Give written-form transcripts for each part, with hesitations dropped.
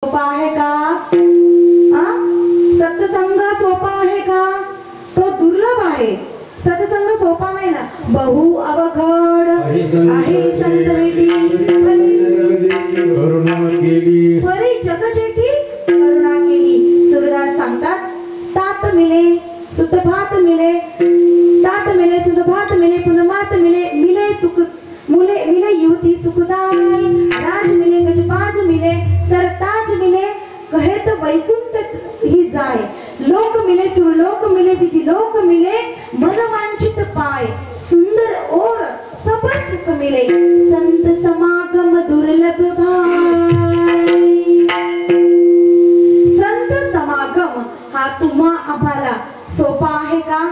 सोपा आहे का? सत्संग सोपा आहे का? तो दुर्लभ आहे. सत्संग सोपा नाही ना. बहु अवघड आहे संत वेदी परी जगजेठी करुणा केली. सूरदास सांगतात, तात मिले सुतभात मिले, तात मिले सुतभात मिले, पुनमात मिले, मिले सुख मुले मिले युवती सुखदाय, राज मिले गजबाज मिले, सरताज मिले, कहेत वैकुंठ ही जाय, लोक मिले सुरलोक मिले, विधि लोक मिले, मनवांचित पाय, सुंदर और सब सुख मिले, संत समागम दुर्लभ भाई. संत समागम हा तुम्हा आम्हाला सोपा आहे का?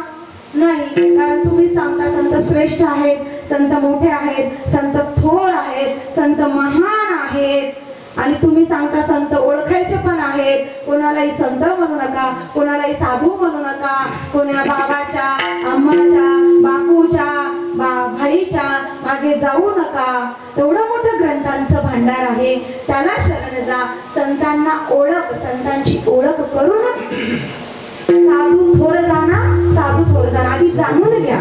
नाही. कारण तुम्ही सांगता संत श्रेष्ठ आहेत, संत मोठे आहेत, संत थोर आहेत, संत महान आहेत, आणि तुम्ही सांगता संत ओळखायचे पण आहेत. कोणालाही संत म्हणू नका, कोणालाही साधू म्हणू नका, कोणा बाबाच्या अम्माच्या बापूच्या भाईच्या मागे जाऊ नका. एवढं मोठं ग्रंथांचं भांडार आहे, त्याला शरण जा. संतांना ओळख, संतांची ओळख करून साधू थोर जाना, साधू थोर जाना. आधी जाणून घ्या,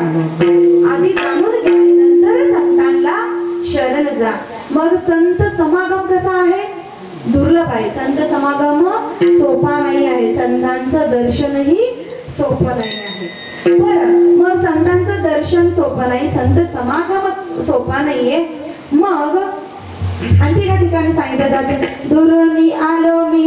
आधी जाणून घ्या, नंतर संतांना शरण जा. मग संत समागम कसा आहे? दुर्लभ आहे. संत समागम सोपा नाही आहे. संतांचं दर्शनही सोपं नाही आहे. बरं, मग संतांचं दर्शन सोपं नाही, संत समागम सोपा नाहीये. मग आणखी एका ठिकाणी सांगितलं जाते, दुरुनी आलो मी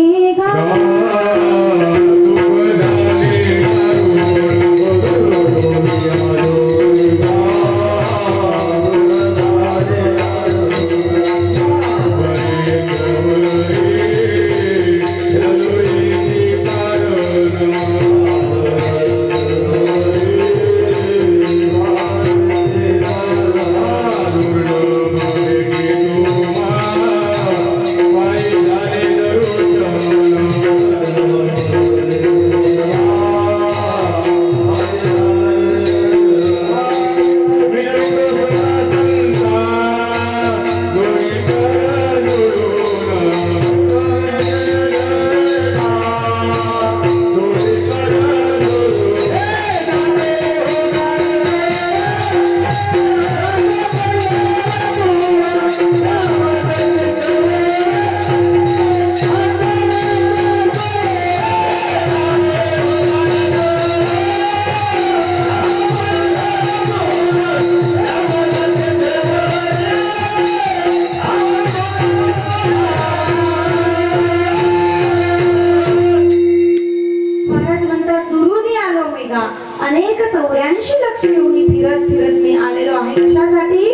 अनेक 84 लक्ष घेऊन फिरत फिरत मी आलेलो आहे. कशासाठी?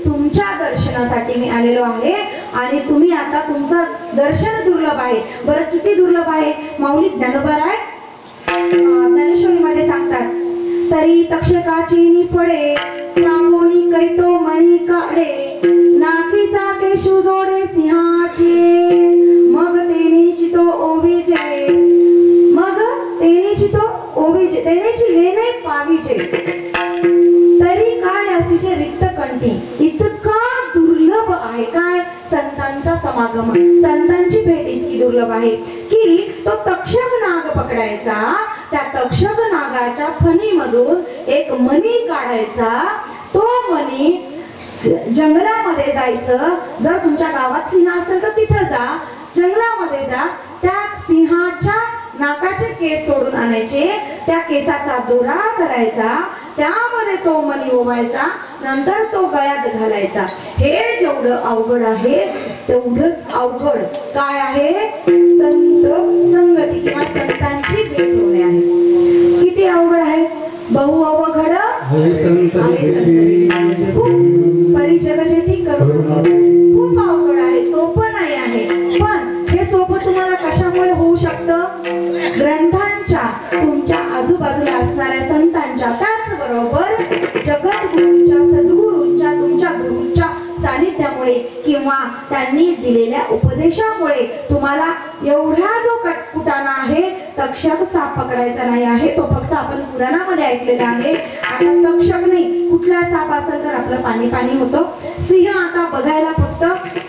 तुमच्या दर्शनासाठी मी आलेलो आहे. आणि तुम्ही आता तुमचं दर्शन दुर्लभ आहे. बरं, किती दुर्लभ आहे? माऊली ज्ञानेश्वरी मध्ये सांगतात, तरी तक्षकाची निफडे कामोनी कैतो मनी काढे, नाकीचा केशू जोडे सिंहाचे, मग तेनीची तो ओविजे, मग तेनीची तो ओविजे, तेनीची लेणे पाविजे, तरी काय असीचे रिक्त कंठी. इतका दुर्लभ आहे काय? संतांचा समागम, संतांची भेट इतकी दुर्लभ आहे की तो तक्षक नाग पकडायचा, त्या तक्षक नागाच्या फणीमधून एक मणी काढायचा, तो मणी जंगलामध्ये जायचं. जर तुमच्या गावात सिंह असेल तर तिथं जा, जंगलामध्ये जा, त्या सिंहाच्या नाकाचे केस तोडून आणायचे, त्या केसाचा दोरा करायचा, त्यामध्ये तो मणी ओवायचा, नंतर तो गळ्यात घालायचा. हे जेवढं अवघड आहे तेवढंच अवघड काय आहे? संत संगती किंवा संतांची भेट होणे आहे. किती अवघड आहे? बहु अवघड आहे संत परी जगजेठी करुणा. खूप अवघड आहे, सोपं नाही आहे. पण हे सोपं तुम्हाला कशामुळे होऊ शकतं? ग्रंथांच्या, तुमच्या आजूबाजूला असणाऱ्या संतांच्या, त्याचबरोबर जगद्गुरूंच्या, सद्गुरूंच्या, तुमच्या गुरूंच्या सानिध्यामुळे किंवा त्यांनी दिलेल्या उपदेशामुळे तुम्हाला एवढा जो कटकुटाना आहे तक्षक साप पकडायचा नाही आहे, तो फक्त आपण पुराणामध्ये ऐकलेला आहे. आता तक्षक नाही, कुठला साप असेल तर आपलं पाणी पाणी होतं. सिंह आता बघायला फक्त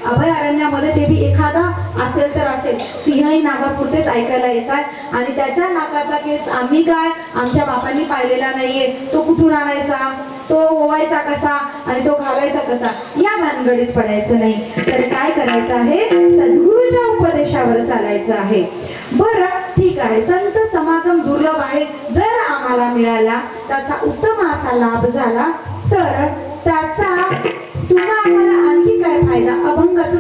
अभयारण्यामध्ये ते बी एखादा असेल तर असेल, सिंहही नावापुरतेच ऐकायला येतात. आणि त्याच्या नाकाचा केस आम्ही काय आमच्या बापांनी पाहिलेला नाहीये, तो कुठून आणायचा, तो ओवायचा कसा आणि तो घालायचा कसा, या भानगडीत पडायचं नाही. तर काय करायचं आहे, सद्गुरूच्या उपदेशावर चालायचं आहे. बरं ठीक आहे, संत समागम दुर्लभ आहे, जर आम्हाला मिळाला त्याचा उत्तम असा लाभ झाला तर त्याचा तुम्हा आम्हाला आणखी काय फायदा. अभंगाचं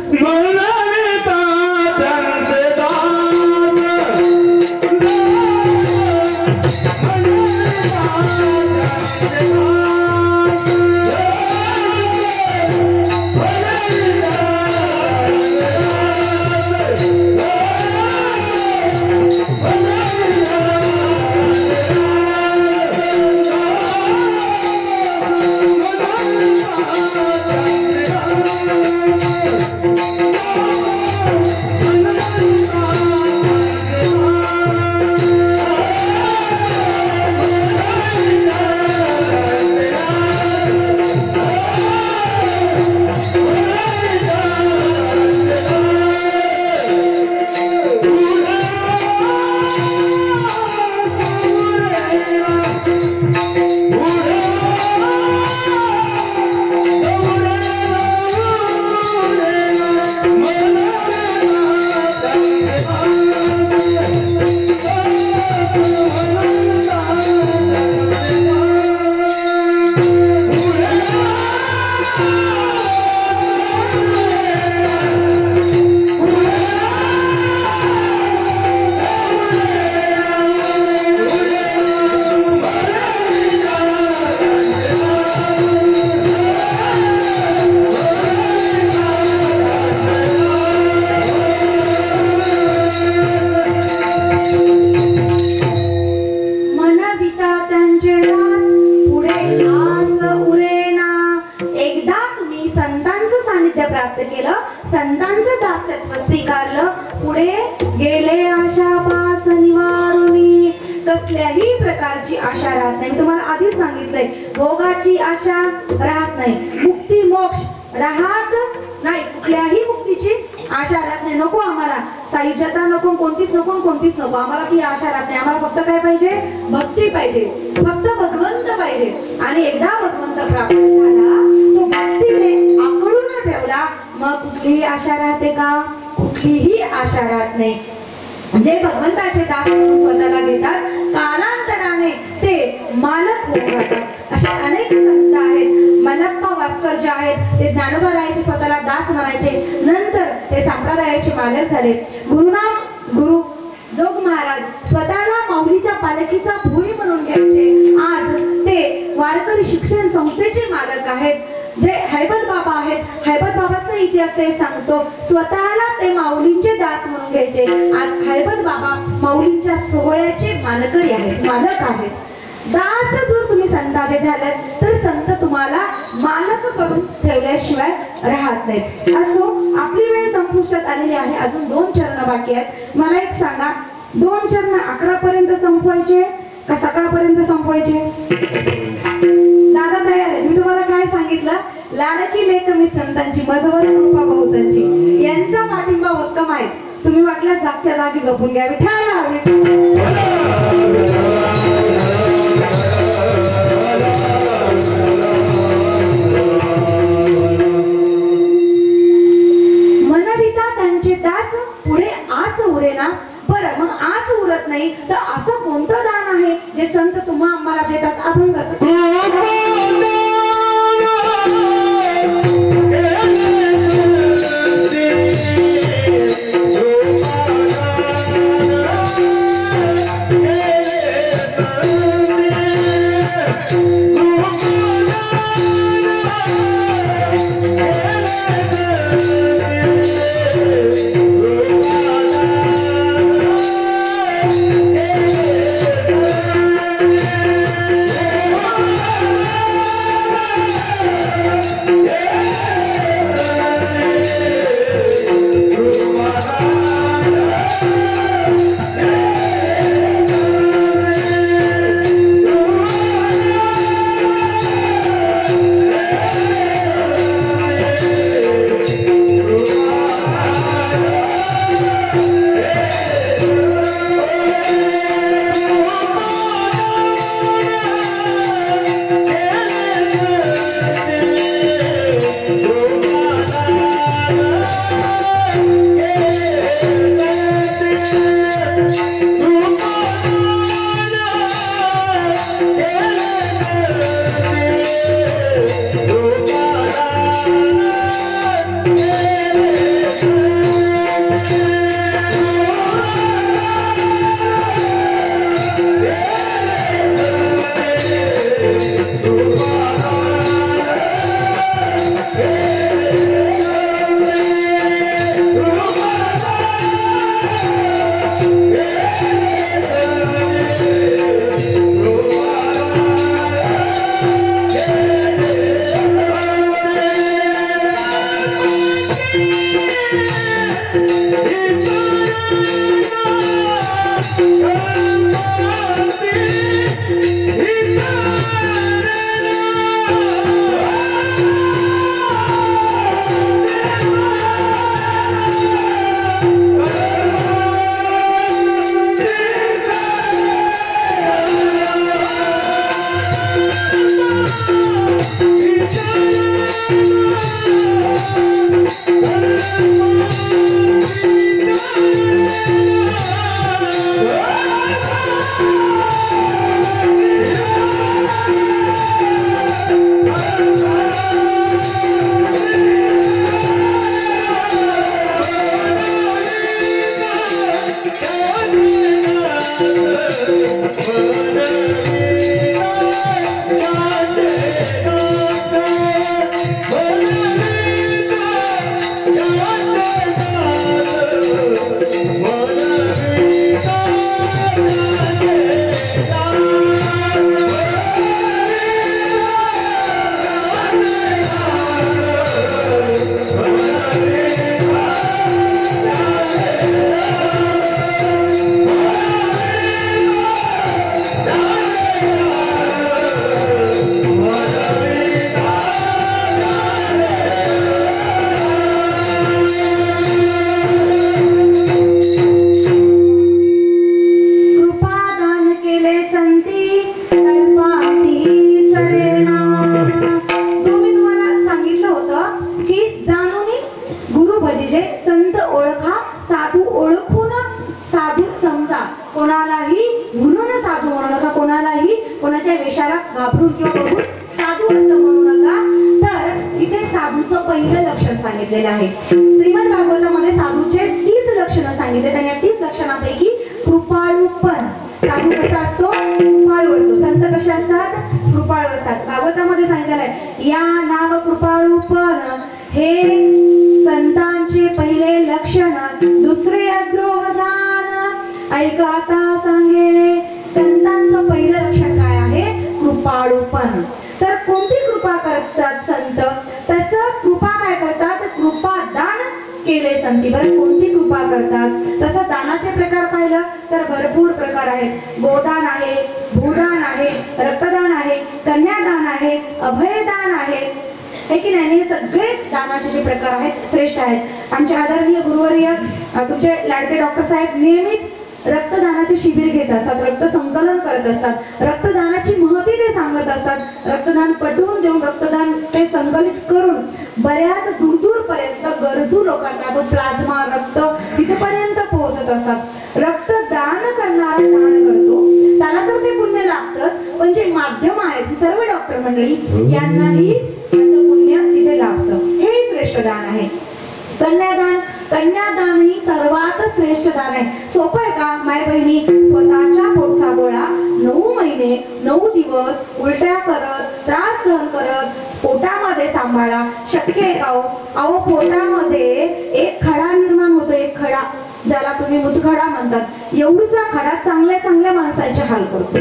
संतांचं दासत्व स्वीकारलं, पुढे गेले आशा पास निवारुनी, कसल्याही प्रकारची आशा राहत नाही. तुम्हाला आधीच सांगितलंय, भोगाची आशा राहत नाही, मुक्ती मोक्ष राहत नाही, कुठल्याही मुक्तीची आशा राहत नाही. नको आम्हाला सायुज्यता, नको कोणतीच नको कोणतीच नको, आम्हाला ती आशा राहत नाही. आम्हाला फक्त काय पाहिजे, भक्ती पाहिजे, फक्त भगवंत पाहिजे. आणि एकदा भगवंत प्राप्त झाला, तो भक्तीने आकळून ठेवला, मग कुठलीही आशा राहते का, कुठलीही आशा राहत नाही. जे भगवंताचे दास म्हणून स्वतःला घेतात, कालांतराने ते मालक होऊन राहतात. असे अनेक संत आहेत. मल्लप्पा वास्कर जे आहेत ते ज्ञानोबा रायाचे स्वतःला दास म्हणायचे, नंतर ते संप्रदायाचे मालक झाले. गुरु जोग महाराज स्वतःला माऊलीच्या पालखीचा भुई म्हणून घ्यायचे, आज ते वारकरी शिक्षण संस्थेचे मालक आहेत. जे हैबत बाबा आहेत, हैबत बाबाचा इतिहास ते सांगतो, स्वतःला ते माऊलींचे दास म्हणून घ्यायचे, आज हैबत बाबा माऊलींच्या सोहळ्याचे मालकरी आहेत, मालक आहेत. दास जर तुम्ही संताचे झाले तर संत तुम्हाला मालक करून ठेवल्याशिवाय राहत नाहीत. असो, आपली वेळ संपुष्टात आलेली आहे, अजून 2 चरण बाकी आहेत. मला एक सांगा, 2 चरण 11 पर्यंत संपवायचे का सकाळपर्यंत संपवायचे? दादा तयार आहे. मी तुम्हाला काय सांगितलं, लाडकी लेक मी संतांची, मजवर कृपा बहुतांची, यांचा पाठिंबा उत्तम आहे. तुम्ही वाटलं जागच्या जागी झोपून घ्या. मनविता त्यांचे दास, पुढे आस उरेना. बरं, मग आस उरत नाही तर असं कोणतं दान आहे जे संत तुम्हा आम्हाला देतात? अभंगाचं श्रीमद भागवतामध्ये साधूचे 30 लक्षणं सांगितले. आणि या 30 लक्षणांपैकी कृपाळूपण, साधू कसा असतो? कृपाळू असतो. संत कसे असतात? कृपाळू असतात. भागवतामध्ये सांगितलेलं आहे या नाव कृपाळूपण हे संतांचे पहिले लक्षण, दुसरे अद्रोह जाण ऐका आता सांगे. संतांचं पहिलं लक्षण काय आहे? कृपाळूपण. तर कोणती कृपा करतात संत? तसं कृपा काय करतात? कृपा दान केले संती. बरं कोणती कृपा करतात? तसं दानाचे प्रकार पाहिलं तर भरपूर प्रकार आहेत. गोदान आहे, भूदान आहे, रक्तदान आहे, कन्यादान आहे, अभयदान आहे, हे की नाही. हे सगळेच दानाचे जे प्रकार आहेत श्रेष्ठ आहेत. आमचे आदरणीय गुरुवर्य तुमचे लाडके डॉक्टर साहेब नियमित रक्तदानाचे शिबिर घेत असतात, रक्त संकलन करत असतात, रक्तदानाची महती ते सांगत असतात. रक्तदान पटवून देऊन रक्तदान ते संकलित करून बऱ्याच दूर पर्यंत गरजू लोकांना तो प्लाझ्मा रक्त तिथपर्यंत पोहोचत असतात. रक्तदान करणारा दान करतो त्याला तर ते पुण्य लागतच, पण जे माध्यम आहेत सर्व डॉक्टर मंडळी यांनाही त्याचं पुण्य तिथे लागतं. हे श्रेष्ठ दान आहे. कन्यादान, कन्यादान ही सर्वात श्रेष्ठ दान आहे. सोपं आहे का? माय बहिणी, स्वतःच्या पोटचा गोळा 9 महिने 9 दिवस उलट्या करत, त्रास सहन करत पोटामध्ये सांभाळा. शक्य आहे का? अहो पोटामध्ये एक खडा निर्माण होतो, एक खडा ज्याला तुम्ही मुतखडा म्हणतात. एवढूसा खडा चांगल्या चांगल्या माणसाचे हाल करतो.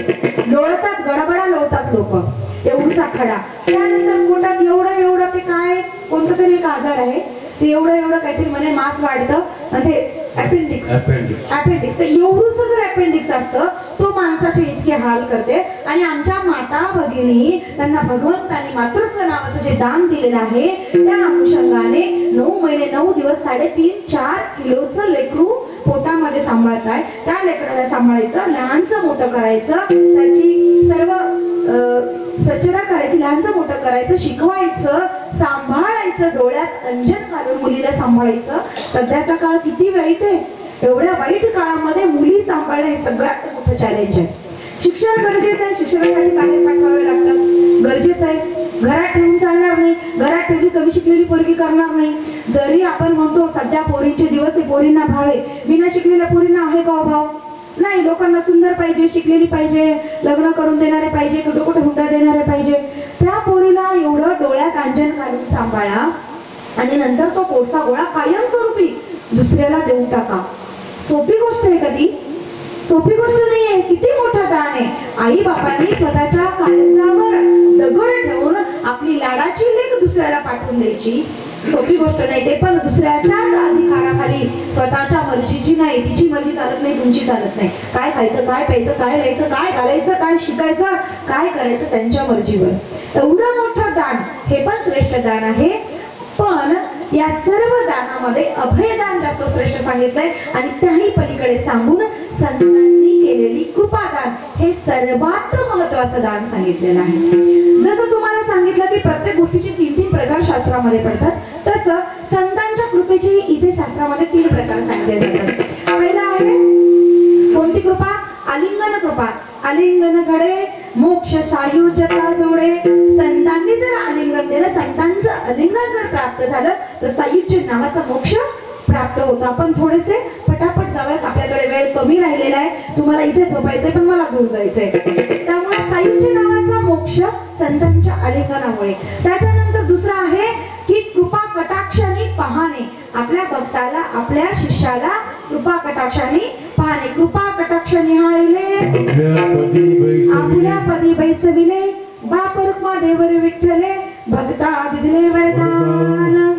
लोळतात, गडबडा लोळतात लोक. एवढूसा खडा. त्यानंतर पोटात एवढं ते काय कोणतं तरी एक आजार आहे, ते एवढं काहीतरी म्हणे मांस वाढतं आणि ते अपेंडिक्स. तर एवढंच जर अपेंडिक्स असतं तो माणसाचे इतके हाल करते. आणि आमच्या माता भगिनी त्यांना भगवंतांनी मातृत्व नावाचं जे दान दिलेलं आहे त्या अनुषंगाने 9 महिने 9 दिवस 3.5-4 किलोचं लेकरू पोटामध्ये सांभाळताय. त्या लेकराला सांभाळायचं, लहानचं मोठं करायचं, त्याची सर्व स्वच्छता करायची, लहानचं मोठं करायचं, शिकवायचं, सांभाळायचं, डोळ्यात अंजन घालून मुलीला सांभाळायचं. सध्याचा काळ किती वाईट आहे. एवढ्या वाईट काळामध्ये मुली सांभाळणे सगळ्यात मोठं चॅलेंज आहे. शिक्षण गरजेचं आहे, शिक्षणासाठी बाहेर पाठवावे लागतं, गरजेचं आहे. घरात ठेवून चालणार नाही. घरात ठेवली कमी शिकलेली पोरगी करणार नाही. जरी आपण म्हणतो सध्या पोरींचे दिवस आहे, पोरींना भाव आहे, बिना शिकलेल्या पोरींना आहे का भाव? नाही. लोकांना सुंदर पाहिजे, शिकलेली पाहिजे, लग्न करून देणारे पाहिजे, कुठं कुठं हुंडा देणारे पाहिजे. त्या पोरीला एवढं डोळ्यात अंजन घालून सांभाळा आणि नंतर तो पोटचा गोळा कायमस्वरूपी दुसऱ्याला देऊन टाका. सोपी गोष्ट आहे कधी? सोपी गोष्ट नाहीये. किती मोठं दान आहे. आई बापांनी स्वतःच्या काळजावर दगड ठेवून आपली लाडाची लेक दुसऱ्याला पाठवून द्यायची सोपी गोष्ट नाही. ते पण दुसऱ्याच्याच अधिकाराखाली, स्वतःच्या मर्जीची नाही. तिची मर्जी चालत नाही, तुमची चालत नाही. काय खायचं, काय प्यायचं, काय लिहायचं, काय घालायचं, काय शिकायचं, काय करायचं त्यांच्या मर्जीवर. एवढं मोठं दान हे पण श्रेष्ठ दान आहे. पण या सर्व दानामध्ये अभयदान जास्त श्रेष्ठ सांगितलंय. आणि त्याही पलीकडे सांगून संतांनी केलेली कृपादान हे सर्वात महत्वाचं दान सांगितलेलं आहे. जसं तुम्हाला सांगितलं की प्रत्येक गोष्टीचे 3-3 प्रकार शास्त्रामध्ये पडतात, तसं संतांच्या कृपेची इथे शास्त्रामध्ये 3 प्रकार सांगितले जातात. पहिला आहे कोणती कृपा? आलिंगन कृपा. आलिंगन घडे मोक्ष सायुज्यता जोडे. संतांनी जर आलिंगन दिलं, संतांचं आलिंगन जर प्राप्त झालं तर सायुज्य नावाचा मोक्ष प्राप्त होतो. आपण थोडेसे पटापट जाऊयात, आपल्याकडे वेळ वेळ कमी राहिलेला आहे, तुम्हाला इथे झोपायचंय पण मला दूर जायचंय. त्यामुळे सायुज्य नावाचा मोक्ष संतांच्या आलिंगनामुळे. त्याच्यानंतर दुसरा आहे की कृपा कटाक्षाने पाहणे. आपल्या भक्ताला, आपल्या शिष्याला कृपा कटाक्षाने पाहणे. कृपा कटाक्ष निहाळले आपुल्या पदी बैसविले, बाप रुक्मा देवर विठ्ठले, भक्ता दिले वरदान.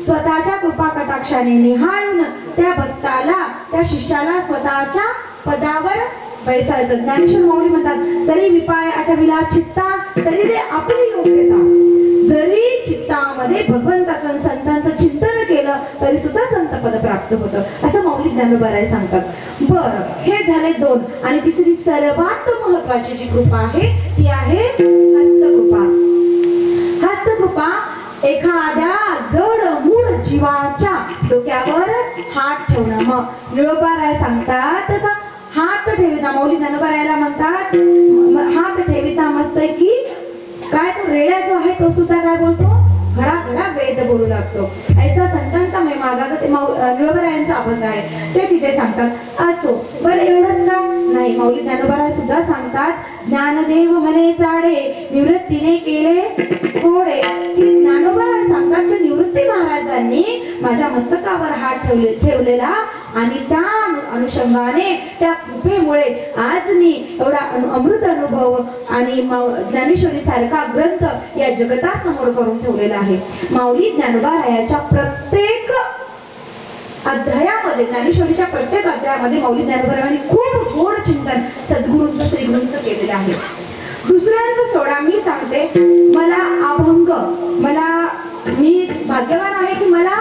स्वतःच्या कृपा कटाक्षाने निहाळून त्या भक्ताला, त्या शिष्याला स्वतःच्या पदावर बैसायचं. ज्ञानेश्वर माऊली म्हणतात, तरी विपाय आठविला चित्ता, तरी ते आपली योग्यता. जरी चित्तामध्ये भगवंताचं संतांचं चिंतन केलं तरी सुद्धा संतपद प्राप्त होतं, असं माऊली ज्ञानोबाराय सांगतात. बरं, हे झाले दोन. आणि तिसरी सर्वात महत्वाची जी कृपा आहे ती आहे हस्तकृपा. हस्तकृपा एखाद्या जड मूळ जीवाच्या डोक्यावर हात ठेवणं. मग निळोबाराय सांगतात का हात ठेविता, माऊली ज्ञानोबारायला म्हणतात हात ठेविता मस्त की काय, तो रेड्या जो आहे तो सुद्धा काय बोलतो, घडा घडा वेद बोलू लागतो. ऐसा संतांचा महिमा ते निळोबारायांचा अभंग आहे, ते तिथे सांगतात. असो, बरं एवढंच का नाही, माऊली ज्ञानोबाराय सुद्धा सांगतात, ज्ञानदेव म्हणे जाडे निवृत्तीने केले कोडे. की ज्ञानोबाराय सांगतात की निवृत्ती महाराजांनी माझ्या मस्तकावर हात ठेवलेला आणि त्या अनुषंगाने, त्या कृपेमुळे आज मी एवढा अमृत अनुभव आणि ज्ञानेश्वरी सारखा ग्रंथ या जगतासमोर करून ठेवलेला आहे. माऊली ज्ञानोबारायाच्या प्रत्येक अध्यायामध्ये, ज्ञानेश्वरीच्या प्रत्येक अध्यायामध्ये माऊली ज्ञानोबारायांनी खूप गोड चिंतन सद्गुरूंचं, श्रीगुरूंचं केलेलं आहे. दुसऱ्यांचं सोडा, मी सांगते, मला अभंग, मी भाग्यवान आहे की मला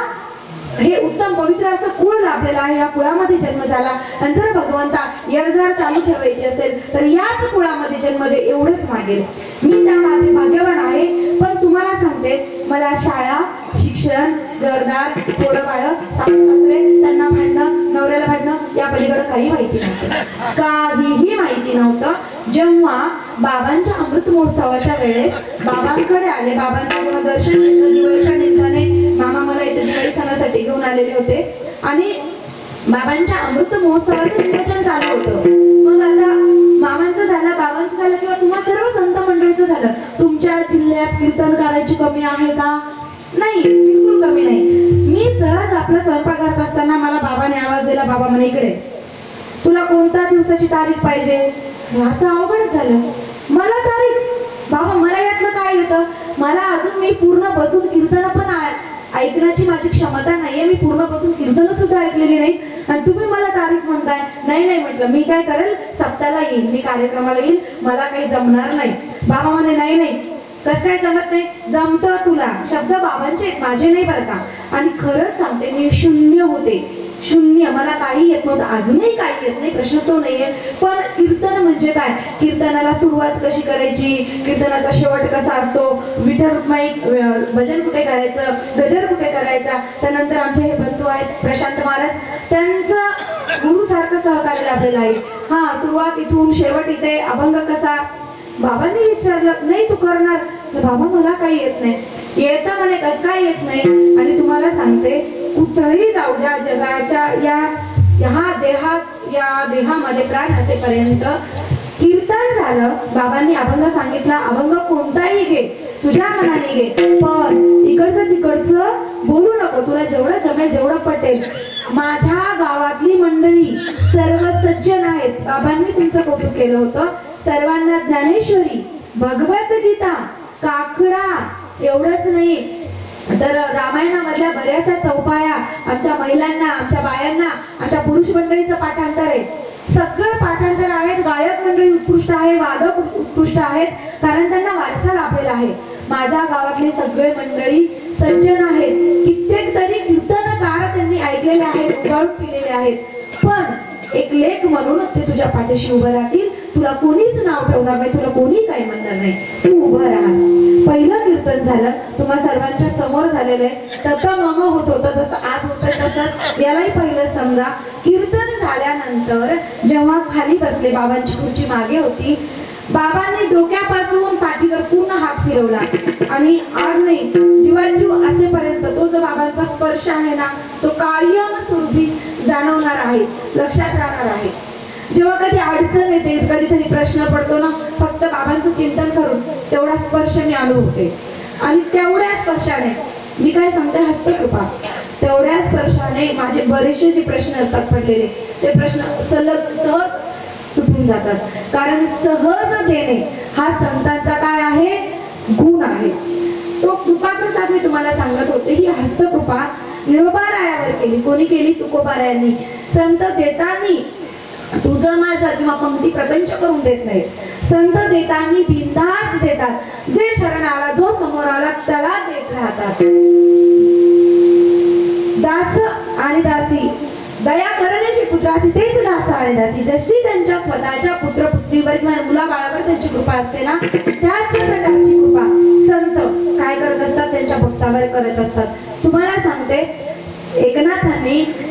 हे उत्तम पवित्र असं कुळ लाभलेलं आहे. या कुळामध्ये जन्म झाला आणि जर भगवंता यरजार चालू ठेवायची असेल तर याच कुळामध्ये जन्म दे, एवढंच मागेल. मी त्यामध्ये भाग्यवान आहे. पण तुम्हाला सांगते, मला शाळा, शिक्षण, घरदार, पोरबाळ, सासरे, त्यांना भांडणं, नवऱ्याला भांडणं, या पलीकडे काही माहिती नव्हतं, काहीही माहिती नव्हतं. जेव्हा बाबांच्या अमृत महोत्सवाच्या वेळेस बाबांकडे आले, बाबांचं जेव्हा दर्शन घेतलं दिवाळीच्या निमित्ताने, मामा मला इथे दिवाळी सणासाठी घेऊन आलेले होते आणि बाबांच्या अमृत महोत्सवाचं नियोजन चालू होतं. मग आता मामांचं झालं, बाबांचं झालं किंवा तुम्हा सर्व संत मंडळीचं झालं. तुमच्या जिल्ह्यात कीर्तनकाराची कमी आहे का? नाही, बिलकुल कमी नाही. मी सहज आपला स्वयंपाक करत असताना मला बाबाने आवाज दिला, बाबा म्हणे इकडे, तुला कोणत्या दिवसाची तारीख पाहिजे? असं अवघडच झालं. मला तारीख, बाबा मला यातलं काय येतं? मला अजून मी पूर्ण बसून कीर्तन पण ऐकण्याची माझी क्षमता नाहीये, मी पूर्ण बसून कीर्तन सुद्धा ऐकलेली नाही आणि तुम्ही मला तारीख म्हणताय. नाही नाही म्हटलं, मी काय करेल, सप्त्याला येईल, मी कार्यक्रमाला येईल, मला काही जमणार नाही. बाबा म्हणे नाही नाही, कसं काय जमत नाही? जमतं तुला. शब्द बाबांचे, माझे नाही बरं का. आणि खरंच सांगते, मी शून्य होते, शून्य, मला काही येत नव्हतं, अजूनही काही येत नाही, प्रश्न तो नाहीये. पण कीर्तन म्हणजे काय, कीर्तनाला सुरुवात कशी करायची, कीर्तनाचा शेवट कसा असतो, विठ्ठल रुक्माई भजन कुठे करायचं, गजर कुठे करायचा. त्यानंतर आमचे हे बंधू आहेत प्रशांत महाराज, त्यांचं गुरु सारखं सहकार्य लाभलेलं आहे. हा, सुरुवात इथून शेवट इथे, अभंग कसा. बाबांनी विचारलं, नाही तू करणार? बाबा मला काही येत नाही. येतं म्हणे, कसं काय येत नाही? आणि तुम्हाला सांगते, कुठेही जाऊ द्या जगाच्या या देहामध्ये प्राण असेपर्यंत कीर्तन झालं. बाबांनी अभंग सांगितला, अभंग कोणताही घे, तुझ्या मनाने घे, पण इकडचं तिकडचं बोलू नको, तुला जेवढं जमेल, जेवढं पटेल. माझ्या गावातली मंडळी सर्व सज्जन आहेत. बाबांनी तुमचं कौतुक केलं होतं. सर्वांना ज्ञानेश्वरी, भगवद्गीता, काकडा एवढंच नाही तर रामायणामधल्या बऱ्याचशा चौपाया आमच्या महिलांना, आमच्या बायांना, आमच्या पुरुष मंडळीचं पाठांतर आहे. सगळे पाठांतर आहेत. गायक मंडळी उत्कृष्ट आहे, वादक उत्कृष्ट आहेत, कारण त्यांना वारसा लाभलेला आहे. माझ्या गावातली सगळे मंडळी सज्जन आहेत. कित्येक तरी कीर्तनकार त्यांनी ऐकलेले आहेत, उगाळून पिलेले आहेत. पण एक लेख म्हणून ते तुझ्या पाठीशी उभं राहतील. तुला कोणीच नाव ठेवणार नाही, तुला कोणी काही म्हणणार नाही, तू उभं राहा. पहिलं कीर्तन झालं, तुम्हा सर्वांच्या समोर झालेलं आहे. तसं मम होत होतं, जसं आज होतं तसं यालाही पहिलं समजा. कीर्तन झाल्यानंतर जेव्हा खाली बसले, बाबांची खुर्ची मागे होती, बाबांनी डोक्यापासून पाठीवर पूर्ण हात फिरवला आणि आज नाही, जीवाजीव असेपर्यंत तो जो बाबांचा स्पर्श आहे ना, तो कायम स्वरूपी जाणवणार आहे, लक्षात राहणार आहे. जेव्हा कधी अडचण येते, कधीतरी प्रश्न पडतो ना, फक्त बाबांचं चिंतन करून तेवढा स्पर्श मी अनुभवते. आणि तेवढ्या स्पर्शाने मी काय सांगते, हस्तकृपा, तेवढ्या स्पर्शाने माझे बरेचसे जे प्रश्न असतात पडलेले, ते प्रश्न सहज सुटून जातात. कारण सहज देणे हा संतांचा काय आहे, गुण आहे. तो कृपाप्रसाद मी तुम्हाला सांगत होते. ही हस्तकृपा निळोबारायावर केली. कोणी केली? तुकोबारायांनी. संत देतानी तुझं माझं किंवा पंक्ती प्रपंच करून देत नाही. संत देतानी बिनधास्त देतात. जे शरण आला, जो समोर आला त्याला देत राहतात. दास आणि दासी दया करण्याची पुत्रासी तेच दास आणि दासी. जशी त्यांच्या स्वतःच्या पुत्र पुत्रीवर किंवा मुलाबाळावर त्यांची कृपा असते ना, त्याच प्रकारची कृपा संत काय करत असतात, त्यांच्या भक्तावर करत असतात. तुम्हाला सांगते,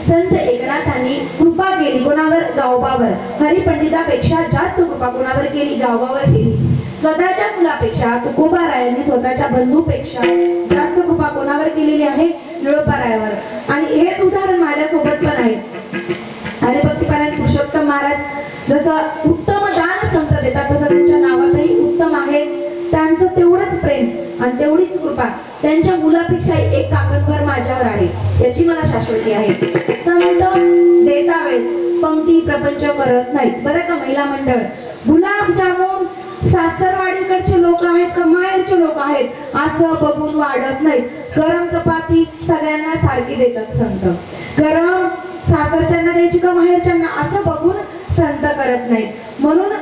संत एकनाथांनी कृपा केली कोणावर? गावबावर. हरिपंडितापेक्षा जास्त कृपा कोणावर केली? गावबावर केली. स्वतःच्या मुलापेक्षा तुकोबारायांनी स्वतःच्या बंधूपेक्षा जास्त कृपा कोणावर केलेली आहे? निळोबारायावर. आणि हेच उदाहरण माझ्यासोबत पण आहे. हरिभक्तीपरायण पुरुषोत्तम महाराज जसं उत्तम दान संत देतात, तसं त्यांच्या नावातही उत्तम आहे. त्यांचं तेवढंच प्रेम आणि तेवढीच कृपा त्यांच्या मुलापेक्षा एक काकणभर माझ्यावर आहे, याची मला शाश्वती आहे. संत देता वेळेस पंक्ती प्रपंच करत नाहीत बरं का. महिला मंडळ, गुलाबजामुन सासरवाडीकडचे लोक आहेत का माहेरचे लोक आहेत असं बघून वाढत नाहीत. गरम चपाती सगळ्यांना सारखी देतात संत. गरम सासरच्यांना द्यायची का माहेरच्यांना असं बघून संत करत नाहीत. म्हणून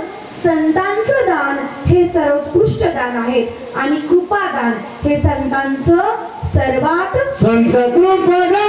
संतांचं दान हे सर्वोत्कृष्ट दान आहे आणि कृपादान हे संतांचं सर्वात संत कृपादान